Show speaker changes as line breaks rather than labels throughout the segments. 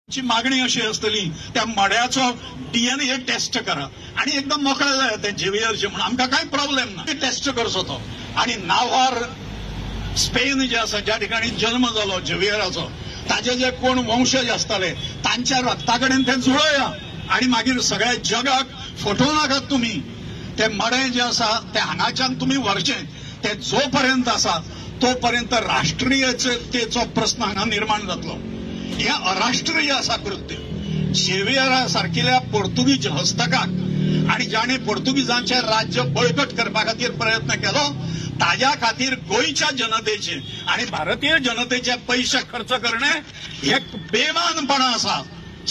ची मागणी अशी असतली त्या मड्याचो DNA टेस्ट करा आणि एकदम मोकळे जाय ते जेवियरचे म्हणून आमकां काय प्रॉब्लेम ना टेस्ट करचो तो आणि नावार स्पेन जे आसा ज्या ठिकाणी जन्म जालो जेवियराचो ताजे जे कोण वंशज असताले तांच्या रक्ताकडेन ते जुळया आणि मागीर सगळ्या जगाक फोटो नाकात तुम्ही ते मडे जे आसा ते हांगाच्यान तुम्ही व्हरचे ते जोपर्यंत आसा तोपर्यंत राष्ट्रीयतेचो प्रश्न हांगा निर्माण जातलो हे अराष्ट्रीय असा कृत्य झेवियरा सारखिल्या पोर्तुगीज हस्तकाक आणि ज्याने पोर्तुगीजांचे राज्य बळकट करपा खातीर प्रयत्न केलो ताज्या खातीर गोयच्या जनतेचे आणि भारतीय जनतेचे पैसे खर्च करणे हे बेमानपणा असा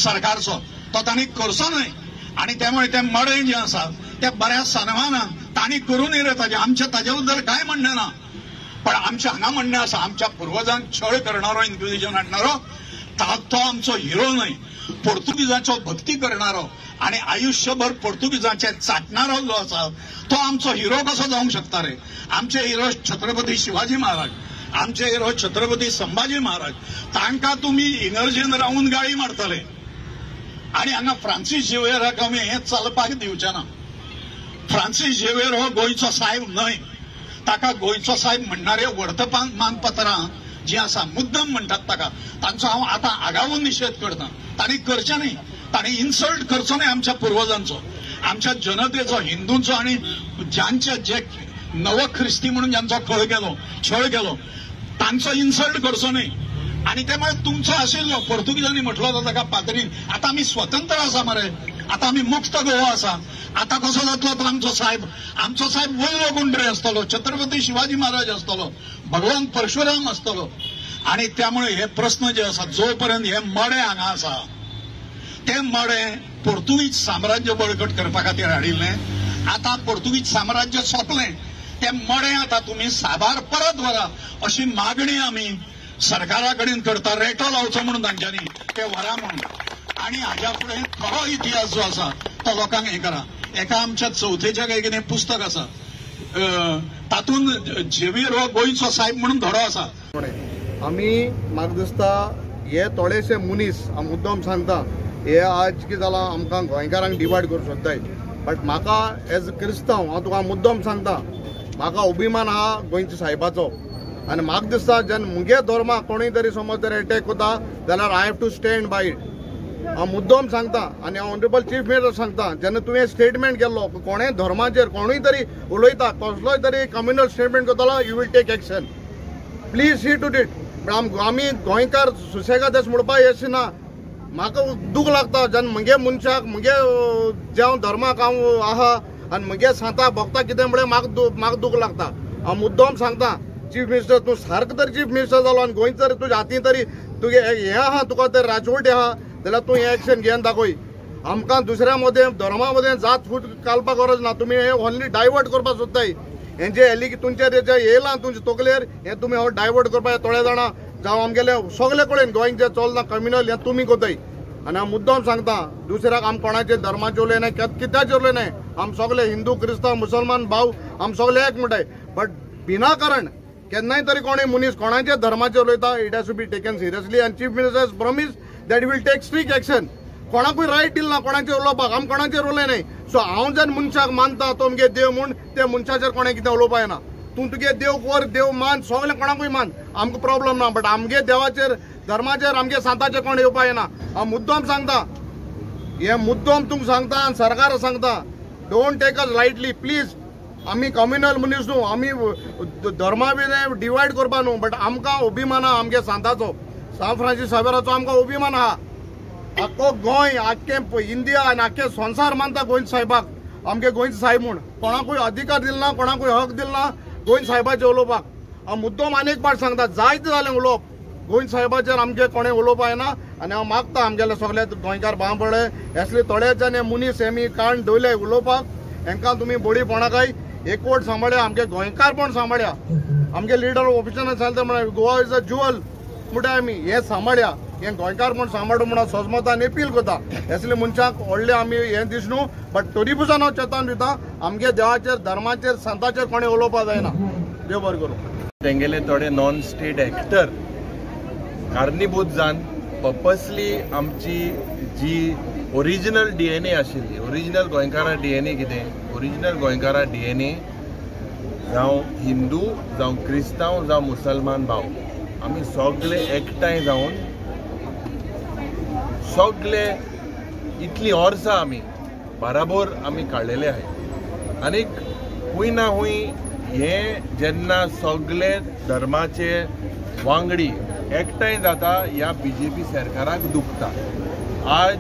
सरकारचो तो तांणी करचो न्हय आणि त्यामुळे ते मडे जे आसा ते बऱ्या सन्मानान तांणी करून येता आमच्या ताजे बद्दल काय म्हणणे ना पण आमच्या हांगा म्हणणे आसा आमच्या पूर्वजांक छळ करणारो इन्क्विजिशन हाडणारो तो आमचो हिरो न्हय पोर्तुगीजांचो भक्ती करणारो आणि आयुष्यभर पोर्तुगीजांचे चाटणारो जो आसा तो आमचो हिरो कसो जावंक शकता रे आमचे हिरो छत्रपती शिवाजी महाराज आमचे हिरो छत्रपती संभाजी महाराज तांकां तुमी इगर्जेन रावून गाळी मारतले आणि हांगा फ्रांसीस झेवियराक आमी हें चलपाक दिवचे ना फ्रांसीस झेवियर हो गोंयचो साहेब न्हय ताका गोंयचो साहेब म्हणणारे वर्तमानपत्रां जी आसा मुद्दम म्हणटात ताका तांचो हांव आतां आगावून निशेध करता तांणी करचें न्ही तांणी इन्सल्ट करचो न्ही आमच्या पूर्वजांचो आमच्या जनतेचो हिंदूंचो आणि ज्यांचे जे नव ख्रिस्ती म्हणून ज्यांचो छळ केलो तांचो इन्सल्ट करचो न्ही आणि त्यामुळे तुमचो आशिल्लो पोर्तुगीजांनी म्हटलो जाता ताका पातळीन आतां आमी स्वतंत्र आसा मरे आतां आमी मुक्त गोवा आसा आता कसो जातलो तो आमचो साहेब वयलो गुंड्रे आसतलो छत्रपती शिवाजी महाराज आसतलो भगवान परशुराम आसतलो आणि त्यामुळे हे प्रश्न जे आसा जोपर्यंत हे मडे हांगा आसा ते मडे पोर्तुगीज साम्राज्य बळकट करपा खातीर हाडिल्ले आता पोर्तुगीज साम्राज्य सोंपलें ते मडे आता तुम्ही साबार परत व्हरा अशी मागणी आमी सरकारा कडेन करता रेटो लावचो म्हणून तांच्यांनी ते व्हरा म्हणून आणि हाज्या फुडें खरो इतिहास जो आसा तो लोकांक हे करा एका आमच्या चौथेच्या काय कितें पुस्तक आसा तातूंत झेवियर हो गोंयचो साहेब म्हणून धडो आसा
आमी म्हाका दिसता हे थोडेशे मनीस हांव मुद्दम सांगता हे आज कितें जालां आमकां गोंयकारांक डिवायड करूंक सोदताय बट म्हाका एज अ क्रिस्तांव हांव तुका मुद्दम सांगता म्हाका अभिमान आहा गोंयच्या साहेबाचो आनी म्हाका दिसता जेन्ना मुगे धर्माक कोणूय तरी समज जर एटॅक कोता जाल्यार I have to stand by it हांव मुद्दम सांगता आनी हांव ऑनरेबल चीफ मिनिस्टर सांगता जेन्ना तुवें स्टेटमेंट केल्लो कोणेय धर्माचेर कोणूय तरी उलयता कसलोय तरी कम्युनल स्टेटमेंट करतलो you will take action please see to it पण आमी गोंयकार सुसेगाद अशें म्हणपाक येशी ना म्हाका दूख लागता जेन्ना मुगे मनशाक मुगे ज्या धर्माक हांव आहा आनी मुगे सांता भोगता कितें म्हळ्यार म्हाका दूख लागता हांव मुद्दम सांगता चीफ मिनिस्टर तूं सारको तरी चीफ मिनिस्टर जालो आनी गोंय तरी तुज्या हातीन तरी तुगे हें आहा तुका तर राजवटी आहा जाल्यार तूं हें एक्शन घेवन दाखय आमकां दुसऱ्या मदें धर्मा मदें जात फूट घालपाक गरज ना तुमी हें ओन्ली डायवर्ट करपाक सोदताय हें जे एलिगेशन तुमचेर जे येयलां तुमचे तकलेर हें तुमी हो डायवर्ट करपाक थोडे जाणां जावं आमगेले सगळे कडेन गोंयक जे चलना कम्युनल हें तुमी कोताय आनी हांव मुद्दम सांगता दुसऱ्याक आमी कोणाचेर धर्माचेर उलयनाय कित्याचेर उलयनाय आमी सगळे हिंदू क्रिस्तांव मुसलमान भाव आमी सगळे एक म्हणटाय बट विनाकारण केन्नाय तरी कोणूय मनीस कोणाचेर धर्माचेर उलयता it has to be taken seriously आनी chief minister has promise that will take strict action कोणाकूय रायट दिलना कोणाचेर उलोवपाक आमी कोणाचेर उलयनाय सो हांव जेन्ना मनशाक मानता तो मुगे देव म्हूण त्या मनशाचेर कोणें कितें उलोवपा येना तूं तुगे देव कोर देव मान सगळें कोणाकूय मान आमकां प्रॉब्लम ना बट आमगे देवाचेर धर्माचेर आमगे सांताचेर कोण येवपा येना हांव मुद्दम सांगता हे मुद्दम तुमकां सांगता आनी सरकाराक सांगता don't take us lightly please आमी कम्युनल मनीस न्हू आमी धर्मा बी डिवायड करपा न्हू बट आमकां अभिमान आहा आमगे सांताचो सांत फ्रांसीस सावेराचो आमकां अभिमान आहा आख्खो गोंय आख्खें इंडिया आनी आख्खे संवसार मानता गोंय साहेबाक आमगे गोंयचो साहेब म्हूण कोणाकूय अधिकार दिलना कोणाकूय हक दिलना गोंय साहेबाचेर उलोवपाक हांव मुद्दम आनी एक फावट सांगता जायतें जालें उलोवप गोंय साहेबाचेर आमगे कोणें उलोवपा येना आनी हांव मागता आमगेले सगळे गोंयकार भावपडे असले थोडे जाण मनीस हेमी काण दवरले उलोवपाक हेंकां तुमी बोडीपणाकाय एकवट सांबाळ्या आमगे गोंयकारपण सांबाळ्या आमगे लिडर ऑफिसरान सांगता म्हळ्यार गोवा इज अ ज्युअल म्हणटा आमी हें सांबाळ्या हें गोंयकारपण सांबाळूं म्हणून सोजमतान अपील करता असले मनशाक व्हडले आमी हें दिस न्हू बट तरी पुसून हांव चेतावन दिता आमगे देवाचेर धर्माचेर संताचेर कोणें उलोवपा जायना देव बरें करूं
तेंगेले थोडे नॉन स्टेट एक्टर कारणीभूत जावन पर्पसली आमची जी ओरिजिनल DNA आशिल्ली, ओरिजिनल गोंयकारां DNA कितें, ओरिजिनल गोंयकारां DNA जावं हिंदू जावं क्रिस्तांव जावं मुसलमान भाव, आमी सगळे एकठांय जावन सगळे इतली वर्सां आमी बराबर आमी काडलेले आहे. आनीक खूंय ना खूंय हे जेन्ना सगळे धर्माचे वांगडी एकठांय जाता ह्या BJP सरकाराक दुखता. आज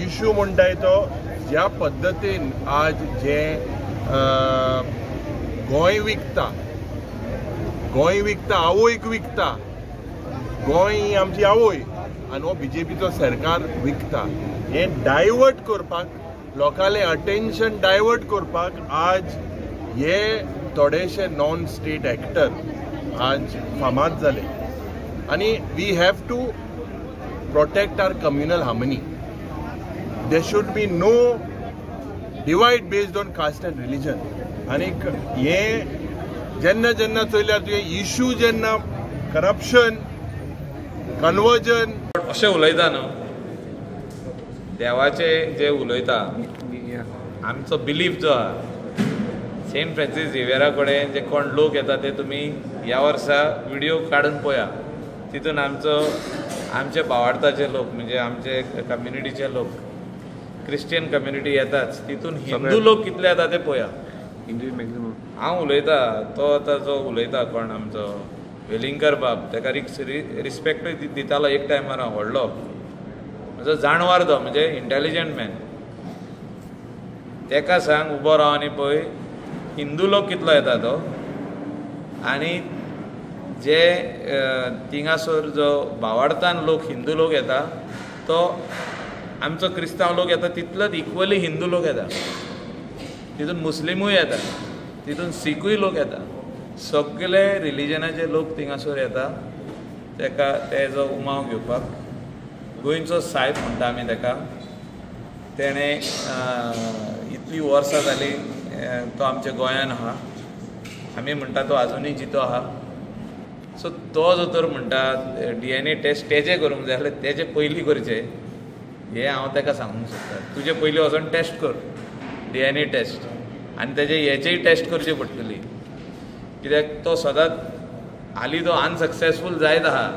इशू म्हणटाय तो ज्या पद्दतीन आज जे गोंय विकता, आवयक विकता, गोंय ही आमची आवय आनी हो BJPचो सरकार विकता, हे डायवर्ट करपाक, लोकांले अटेन्शन डायवर्ट करपाक आज हे थोडेशे नॉन स्टेट एक्टर आज फामाद जाले. आनी we have to protect our communal harmony. There should be no divide based on caste and religion. आनीक हे जेन्ना जेन्ना चयल्यार तुवें इशू जेन्ना करप्शन, कन्वर्जन
अशें उलयता न्हू, देवाचे जे उलयता, आमचो बिलीफ जो आहा सेंट फ्रांसीस झेवियरा कडेन जे कोण लोक येता ते तुमी ह्या वर्सा व्हिडिओ काडून पळया. तितून आमचे भावार्थाचे लोक म्हणजे आमचे कम्युनिटीचे लोक, क्रिश्चियन कम्युनिटी येताच, तितून हिंदू लोक कितले येता ते पळया. हांव उलयता, तो आतां जो उलयता कोण आमचो वेलिंगकर बाब, ताका रिस्पेक्टूय दितालो एक टायमार हांव व्हडलो, म्हजो जाणवार तो म्हणजे इंटेलिजंट मॅन. ताका सांग उबो राव आनी पळय हिंदू लोक कितलो येता तो, आनी जे थिंगासोर जो भावार्थान लोक हिंदू लोक येता तो आमचो क्रिस्तांव लोक येता तितलोच इक्वली हिंदू लोक येता. तितून मुस्लिमूय येता, तितून सिखूय लोक येता, सगळे रिलीजनाचे लोक थिंगासोर येता ताका तेजो उमाव घेवपाक. गोंयचो साहेब म्हणटा आमी ताका, तेणें इतली वर्सां जाली तो आमच्या गोंयान आहा, आमी म्हणटा तो आजुनूय जितो आहा. सो तो जो तर म्हणटा DNA टेस्ट तेजे करूंक जाय जाल्यार तेजे पयलीं करचे, हे हांव ताका सांगूंक सोदता. तुजे पयलीं वचोन टेस्ट कर DNA टेस्ट, आनी तेजे हेचेय टेस्ट करची पडटली, कित्याक तो सदांच हालीं तो अनसक्सेसफूल जायत आहा.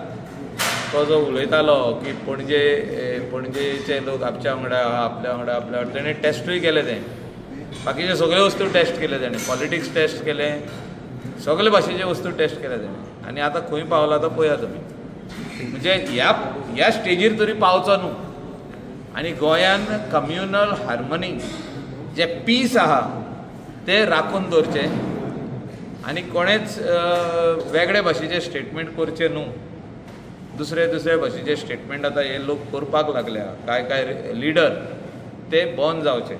तो जो उलयतालो की पणजेचे लोक आपच्या वांगडा आहा, आपल्या वांगडा तेणें टेस्टूय केले, ते बाकीचे सगळे वस्तू टेस्ट केले तेणें, पॉलिटिक्स टेस्ट केले, सगळे भाशेचे वस्तू टेस्ट केले तेणें. आनी आतां खंय पावला तो पळया तुमी. म्हणजे ह्या स्टेजीर तरी पावचो न्हू. आनी गोंयान कम्युनल हार्मनी जे पीस आहा ते राखून दवरचे, आनी कोणेच वेगळे भाशेचे स्टेटमेंट करचे न्हू. दुसरे भाशेचे स्टेटमेंट आतां हे लोक करपाक लागल्या, काय लिडर, ते बंद जावचे.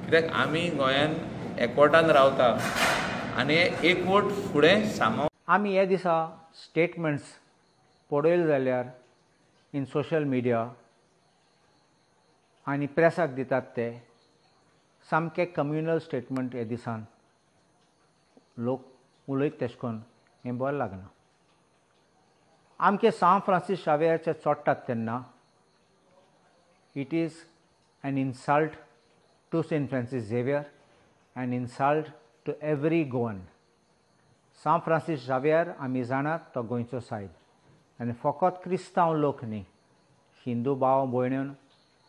कित्याक आमी गोंयान एकवटान रावता आनी एकवट फुडें सांबाळ.
आमी हे दिसा स्टेटमेंट्स पळयले जाल्यार इन सोशल मिडिया आनी प्रेसाक दितात ते सामके कम्युनल स्टेटमेंट हे दिसान लोक उलयत तेश कोन्न हें बरें लागना. आमचे सांत फ्रांसीस शावेराचे चोडटात तेन्ना it is an insult to saint Francis Xavier, an insult to every Goan. सांत फ्रांसीस शावेर आमी जाणात तो गोंयचो सायब, आनी फकत क्रिस्तांव लोक न्ही, हिंदू भाव भयण्यो,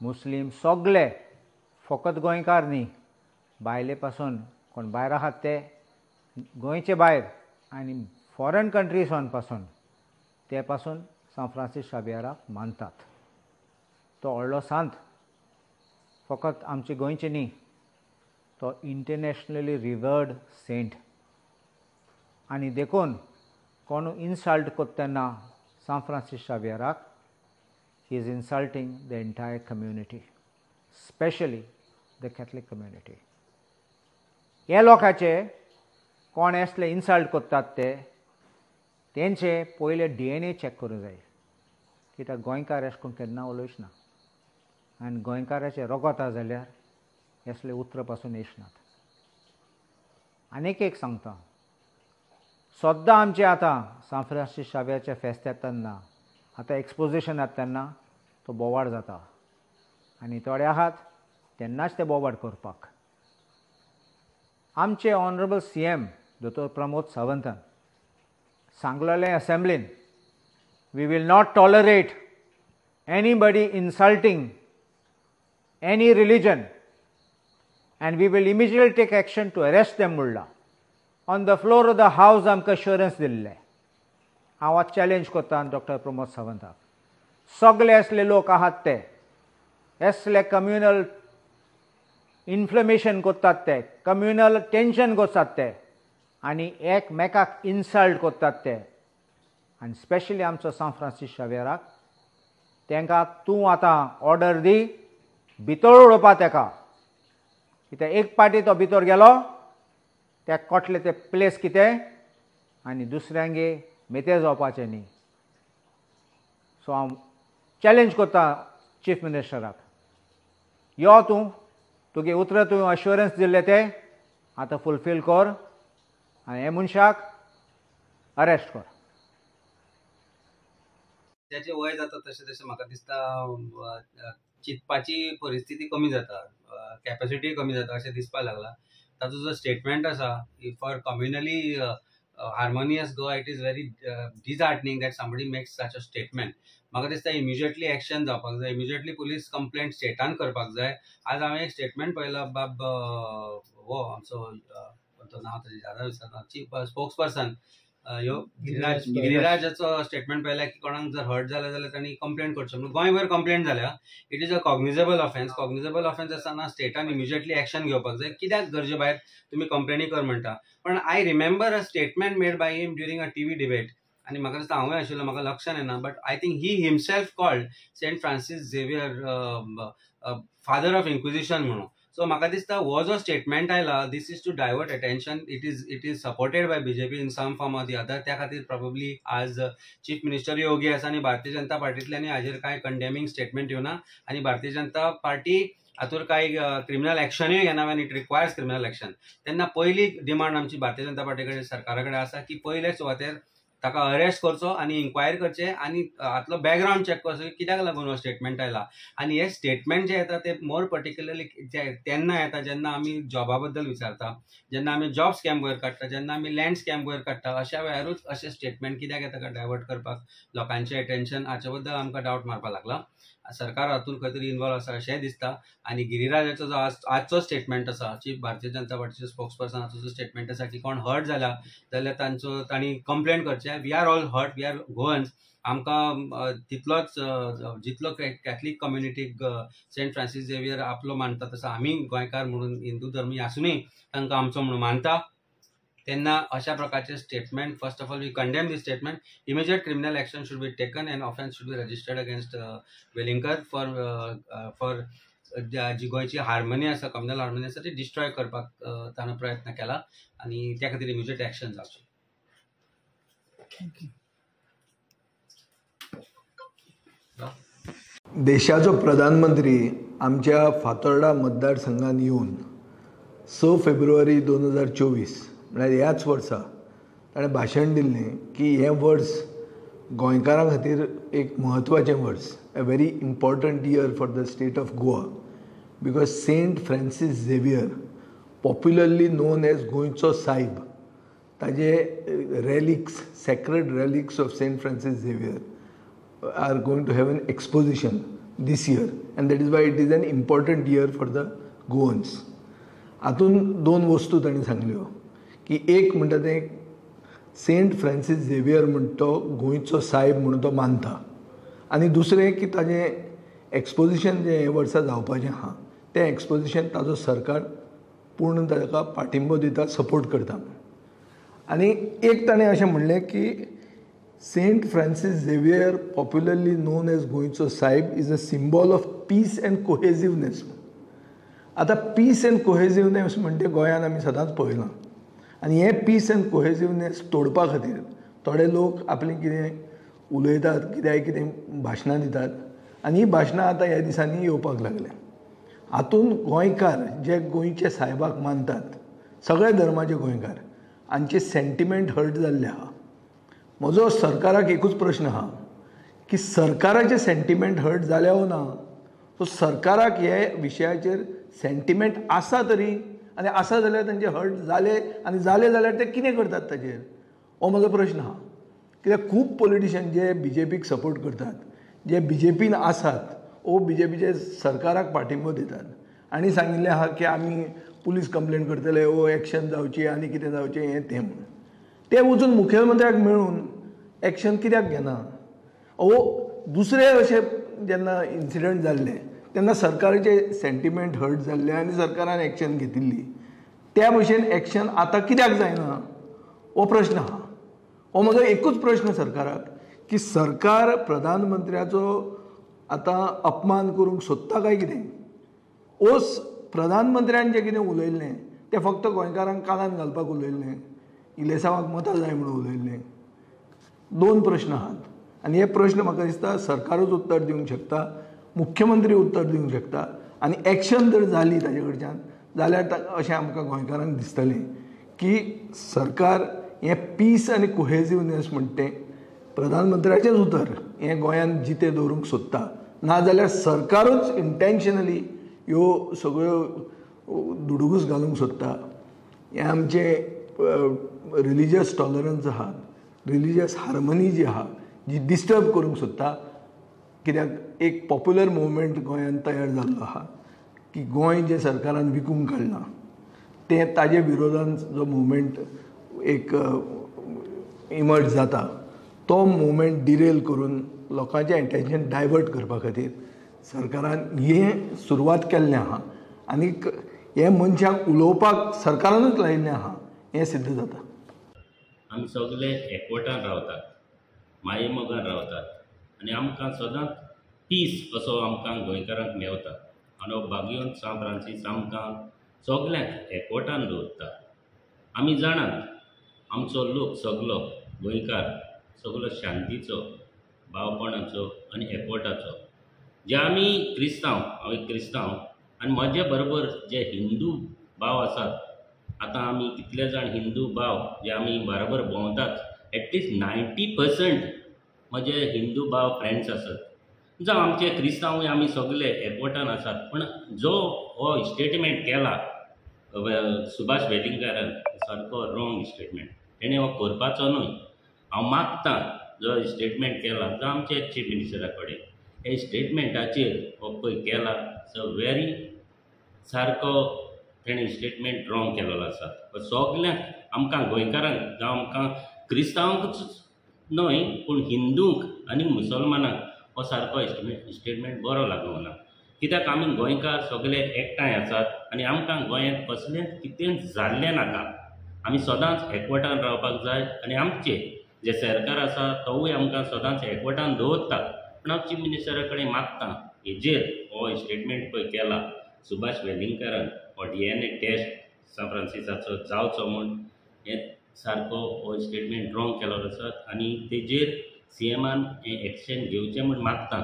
मुस्लीम सगळे, फकत गोंयकार न्ही, भायले पासून कोण भायर आहात ते गोंयचे भायर आनी फॉरेन कंट्रीसान पासून ते पासून सांत फ्रांसीस शावेराक मानतात. तो व्हडलो सांत, फकत आमचे गोंयचे न्ही, तो इंटरनॅशनली रिवर्ड सेंट. आनी देखून कोण इन्सल्ट करता तेन्ना सांत फ्रांसीस शावेराक he is insulting the entire community, especially the Catholic community. हे लोकांचे कोण असले इन्सल्ट करतात ते तेंचे पयले DNA चॅक करूंक जाय, कित्याक गोंयकार अशें करून केन्ना उलयच ना, आनी गोंयकाराचे रगत आसा जाल्यार असले उतर पासून येचनात. आनीक एक सांगता, सद्दां आमचे आतां सांत फ्रांसीस शावेराचे फेस्त येता तेन्ना आतां एक्सपोजिशन आसा तेन्ना तो बोवाड जाता आनी थोडे आहात तेन्नाच ते बोवाड करपाक. आमचे ऑनरेबल CM दोतोर प्रमोद सावंतान सांगलेलें असेंब्लीन, we will not tolerate anybody insulting any religion and we will immediately take action to arrest them म्हणला. On the floor of the हावस आमकां अश्युरन्स दिल्ले. हांव आज चॅलेंज करता डॉक्टर प्रमोद सावंताक, सगळे असले लोक आहात ते असले कम्युनल इन्फ्लेमेशन करतात ते, कम्युनल टेन्शन करतात ते आनी एकमेकाक इन्सल्ट करतात ते, आनी स्पेशली आमचो सान फ्रांसीस शावेराक तांकां तूं आतां ऑर्डर दी भितर उडोवपा ताका. कित्याक एक पाटी तो भितर गेलो त्या कोटले ते प्लेस कितें आनी दुसऱ्यांगे मेते जावपाचें न्ही. सो हांव चॅलेंज करता चीफ मिनिस्टराक, यो तूं तुगे उतर तुवें अश्युरन्स दिल्ले ते आतां फुलफील कर आनी हे मनशाक अरेस्ट कर.
त्याचे वय जाता तशें तशें म्हाका दिसता चिंतपाची परिस्थिती कमी जाता, कॅपॅसिटी कमी जाता अशें दिसपाक लागला. ताचो जो स्टेटमेंट आसा for communally harmonious Goa, it is very disheartening that somebody makes such a statement. म्हाका दिसता इमिजिएटली एक्शन जावपाक जाय, इमिजिएटली पुलीस कंप्लेंट स्टेटान करपाक जाय. आज हांवें एक स्टेटमेंट पळयला, बाब हो आमचो नांव ताचें जादा विसरना, चीफ स्पोक्स पर्सन गिरिराजाचो स्टेटमेंट पळयला की कोणाक जर हर्ट जालें जाल्यार तांणी कंप्लेंट करचें म्हणून. गोंयभर कंप्लेंट जाल्या. It is a cognizable offence. Cognizable offence आसतना स्टेटान इमिजिएटली एक्शन घेवपाक जाय. कित्याक गरजे भायर तुमी कंप्लेनी कर म्हणटा. पण I remember a statement made by him during a TV debate, आनी म्हाका दिसता हांवूय आशिल्लो, म्हाका लक्षांत येना, but I think he himself called Saint Francis Xavier father of inquisition म्हणून. सो म्हाका दिसता हो जो स्टेटमेंट आयला, this is to divert attention. It is supported by BJP in some form or the other. त्या खातीर प्रोबेबली आज chief minister योगी आसा आनी भारतीय जनता पार्टींतल्यानी हाजेर कांय कंडेमिंग स्टेटमेंट येवना आनी भारतीय जनता पार्टी हातूर कांय क्रिमिनल एक्शनूय घेना Wien it requires criminal action. तेन्ना पयली डिमांड आमची भारतीय जनता पार्टी कडेन, सरकारा कडेन आसा की पयले सुवातेर ताका अरेस्ट करचो आनी इन्क्वायर करचे आनी हातलो बॅकग्रावंड चॅक करचो कित्याक लागून हो स्टेटमेंट आयला. आनी हे स्टेटमेंट जे येता ते मोर पर्टिक्युलरली तेन्ना येता जेन्ना आमी जॉबा बद्दल विचारता, जेन्ना आमी जॉब स्कॅम वयर काडटा, जेन्ना आमी लँड स्कॅम वयर काडटा, अशा वेळारूच अशे स्टेटमेंट कित्याक येता काय डायवर्ट करपाक लोकांचें अटेन्शन, हाचे बद्दल आमकां डावट मारपाक लागला. सरकार हातून खंय तरी इन्वॉल्व आसा अशेंय दिसता. आनी गिरिराजाचो जो आजचो स्टेटमेंट आसा, चीफ भारतीय जनता पार्टीचे स्पोक्स पर्सनाचो जो स्टेटमेंट आसा की कोण हर्ट जाला जाल्यार तांणी कंप्लेंट करचें. We are all hurt, we are Goans. आमकां तितलोच जितलो कॅथलीक कम्युनिटीक सेंट फ्रांसीस झेवियर आपलो मानता तसो आमी गोंयकार म्हणून हिंदू धर्मी आसूनय तांकां आमचो म्हणून मानता. तेन्ना अशा प्रकारचे statement, first of all we condemn this statement. Immediate criminal action should be taken and offence should be registered against Velingkar for जी गोंयची हार्मनी आसा, कम्युनल हार्मनी आसा ती डिस्ट्रॉय करपाक ताणें प्रयत्न केला आनी त्या खातीर इमिजिएट एक्शन जावचें.
देशाचो प्रधानमंत्री आमच्या फातोर्डा मतदारसंघात येवन 6 फेब्रुवारी 2024 म्हळ्यार ह्याच वर्सा ताणें भाशण दिल्लें की हें वर्स गोंयकारां खातीर एक म्हत्वाचें वर्स, a very important year for the state of Goa, because Saint Francis Xavier, popularly known as गोंयचो सायब, ताजे relics, sacred relics of Saint Francis Xavier are going to have an exposition this year, and that is why it is an important year for the Goans. हातून 2 वस्तू ताणें सांगल्यो की एक म्हणटा तें सेंट फ्रांसीस झेवियर म्हणटा तो गोंयचो सायब म्हणून तो मानता, आनी दुसरें की ताजें एक्सपोजिशन जें हे वर्सा जावपाचें आहा तें एक्सपोजिशन ताजो सरकार पूर्ण ताका पाठिंबो दिता, सपोर्ट करता. आनी एक ताणें अशें म्हणलें की Saint Francis Xavier, popularly known as गोंयचो सायब, is a symbol of peace and cohesiveness. आतां पीस अँड कोहेजिवनेस म्हणटे गोंयांत आमी सदांच पळयलां, आनी हे पीस अँड कोहेजिवनेस तोडपा खातीर थोडे लोक आपलें कितें उलयतात, कितें भाशणां दितात, आनी ही भाशणां आतां ह्या दिसांनी येवपाक लागल्या. हातून गोंयकार जे गोंयचे सायबाक मानतात, सगळे धर्माचे गोंयकार, हांचे सेंटिमेंट हर्ट जाल्ले आहा. म्हजो सरकाराक एकूच प्रश्न आहा की सरकाराचे सेंटिमेंट हर्ट जाले हो ना, सो सरकाराक हे विशयाचेर सेंटिमेंट आसा तरी, आनी आसा जाल्यार तांचे हर्ट जाले, आनी जाले जाल्यार ते कितें करतात ताचेर, हो म्हजो प्रश्न आहा. कित्याक खूब पॉलिटिशियन जे BJPक सपोर्ट करतात, जे BJPन आसात, वो BJPचे सरकाराक पाठिंबो दितात आनी सांगिल्लें आहा की आमी पुलीस कंप्लेन करतले, वो एक्शन जावची आनी कितें जावचें हें तें म्हणून. ते वचून मुखेलमंत्र्याक मेळून एक्शन कित्याक घेना? दुसरे अशे जेन्ना इन्सिडंट जाल्ले तेन्ना सरकाराचे सेंटिमेंट हर्ट जाल्ले आनी सरकारान एक्शन घेतिल्ली, त्या भशेन एक्शन आतां कित्याक जायना, हो प्रश्न आहा. हो म्हजो एकूच प्रश्न सरकाराक की सरकार प्रधानमंत्र्याचो आतां अपमान करूंक सोदता काय कितें? ओस प्रधानमंत्र्यान जें कितें उलयल्लें तें फक्त गोंयकारांक कानान घालपाक उलयल्लें, इलेसांवाक मतां जाय म्हणून उलयल्लें. दोन प्रश्न आहात आनी हे प्रश्न म्हाका दिसता सरकारूच उत्तर दिवंक शकता, मुख्यमंत्री उत्तर दिवंक शकता, आनी एक्शन जर जाली ताजे कडच्यान जाल्यार अशें आमकां गोंयकारांक दिसतलें की सरकार हें पीस आनी कोहेजिवनेस म्हणटा तें प्रधानमंत्र्याचेंच उतर हें गोंयान जिते दवरूंक सोदता, नाजाल्यार सरकारूच इंटेन्शनली ह्यो सगळ्यो दुडूगूस घालूंक सोदता. हें आमचें रिलिजियस टॉलरन्स आहा, रिलिजियस हार्मनी जी आहा, जी डिस्टर्ब करूंक सोदता. कित्याक एक पॉप्युलर मुवमेंट गोंयांत तयार जाल्लो आहा की गोंय जें सरकारान विकूंक काडलां तें ताजे विरोधान जो मुवमेंट एक इमर्ज जाता, तो मुवमेंट डिरेल करून लोकांचें एटेन्शन डायवर्ट करपा खातीर सरकारान हें सुरवात केल्लें आहा आनी हे मनशाक उलोवपाक सरकारानूच लायिल्लें आहा हें सिद्ध जाता.
आमी सगळे एकवटान रावतात, माये मोगान रावतात आनी आमकां सदांच पीस असो आमकां गोंयकारांक मेवता. आनी हो भाग्योन सांत फ्रांसीस आमकां सगळ्यांक एकवटान दवरता. आमी जाणात आमचो लोक सगळो गोंयकार सगळो शांतीचो, भावपणाचो आनी एकवटाचो. जे आमी क्रिस्तांव, हांव एक क्रिस्तांव आनी म्हजे बरोबर जे हिंदू भाव आसात, आतां आमी कितले जाण हिंदू भाव जे आमी बरोबर भोंवतात, एटलिस्ट 90% म्हजे हिंदू भाव फ्रेंड्स आसात, जावं आमचे क्रिस्तांवूय आमी सगळे एकवटान आसात. पण जो हो स्टेटमेंट केला सुभाष वेलिंगकारान, सारको रॉंग स्टेटमेंट, तेणें हो करपाचो न्हय. हांव मागतां जो स्टेटमेंट केला तो आमचे चीफ मिनिस्टरा कडेन, हे स्टेटमेंटाचेर हो पळय केला सो व्हेरी सारको तेणें स्टेटमेंट रॉंग केलेलो आसा. सगळ्यांक आमकां गोंयकारांक जावं आमकां क्रिस्तांवांकूच न्हय पूण हिंदूंक आनी मुसलमानांक हो सारको स्टेटमेंट बरो लागूंक ना. कित्याक आमी गोंयकार सगळे एकठांय आसात आनी आमकां गोंयांत कसलेंच कितें जाल्लें नाका. आमी सदांच एकवटान रावपाक जाय आनी आमचे जे सरकार आसा तोवूय आमकां सदांच एकवटान दवरता. पूण हांव चीफ मिनिस्टरा कडेन मागतां हेजेर हो स्टेटमेंट पळय केला सुभाष वेलिंगकारान, हो DNA टेस्ट सांत फ्रांसिसाचो जावचो म्हूण हें सारको हो स्टेटमेंट रॉंग केल्लो आसा आनी तेजेर CMान हें एक्शन घेवचें म्हूण मागतां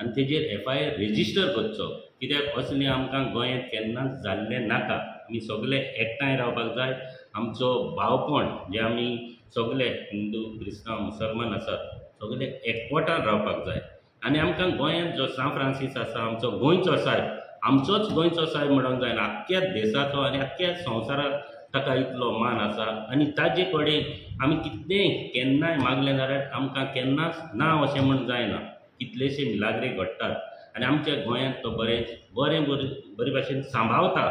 आनी तेजेर FIR रेजिस्टर करचो. कित्याक असलें आमकां गोंयांत केन्नाच जाल्लें नाका. आमी सगळे एकठांय रावपाक जाय. आमचो भावपण जे आमी सगळे हिंदू क्रिस्तांव मुसलमान आसात सगळे एकवटान रावपाक जाय. आनी आमकां गोंयांत जो सांत फ्रांसीस आसा आमचो गोंयचो सायब, आमचोच गोंयचो सायब म्हणूंक जायना, आख्ख्या देशाचो आनी आख्ख्या संवसाराक ताका इतलो मान आसा. आनी ताजे कडेन आमी कितेंय केन्नाय मागलें जाल्यार आमकां केन्नाच ना अशें म्हण जायना. कितलेशे मिलाग्रे घडटात आनी आमच्या गोंयांत तो बरे भाशेन सांबाळता,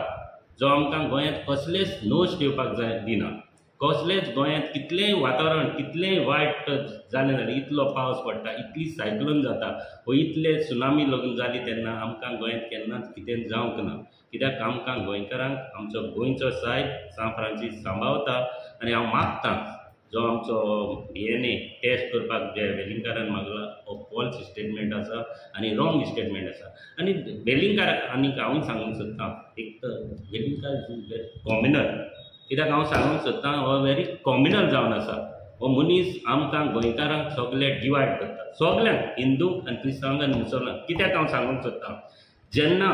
जो आमकां गोंयांत कसलेच नोश दिवपाक जाय दिना. कसलेच गोंयांत कितलेंय वातावरण कितलेंय वायट जालें जाल्यार इतलो पावस पडटा, इतली सायक्लोन जाता, वो इतले सुनामी लगून जाली तेन्ना आमकां गोंयांत केन्नाच कितें जावंक ना. कित्याक आमकां गोंयकारांक आमचो गोंयचो सायब सांत फ्रांसीस सांबाळता. आनी हांव मागतां जो आमचो DNA टेस्ट करपाक जे वेलिंगकारान मागला हो फॉल्स स्टेटमेंट आसा आनी रॉंग स्टेटमेंट आसा. आनी वेलिंगकाराक आनीक हांवूय सांगूंक सोदतां, एक तर वेलिंगकार इज व्हेरी कॉम्युनल. कित्याक हांव सांगूंक सोदतां हो व्हेरी कॉम्युनल जावन आसा. हो मनीस आमकां गोंयकारांक सगळे डिवायड करता, सगळ्यांक हिंदूंक आनी क्रिस्तांवांक आनी मुसलमानांक. कित्याक हांव सांगूंक सोदतां, जेन्ना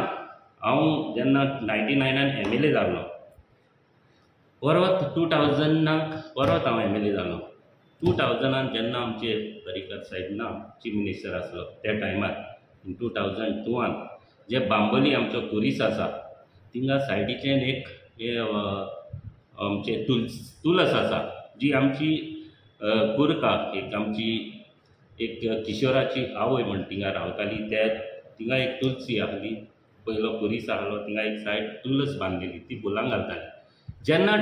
99 MLA जाल्लो, परत 2000 परत हांव MLA जालो. 2000 जेन्ना आमचे पर्रीकर साहेब ना चीफ मिनिस्टर आसलो त्या टायमार इन 2002 जे बांबोली आमचो कुरीस आसा थिंगा सायडीच्यान एक आमचे तुळस आसा जी आमची कुरका एक आमची एक किशोराची आवय म्हण थिंगा रावताली त्या थिंगा एक तुलसी आहली पयलो कुरीस आहलो थिंगा एक सायड तुळस बांदलेली ती फुलां घालताली जेन्ना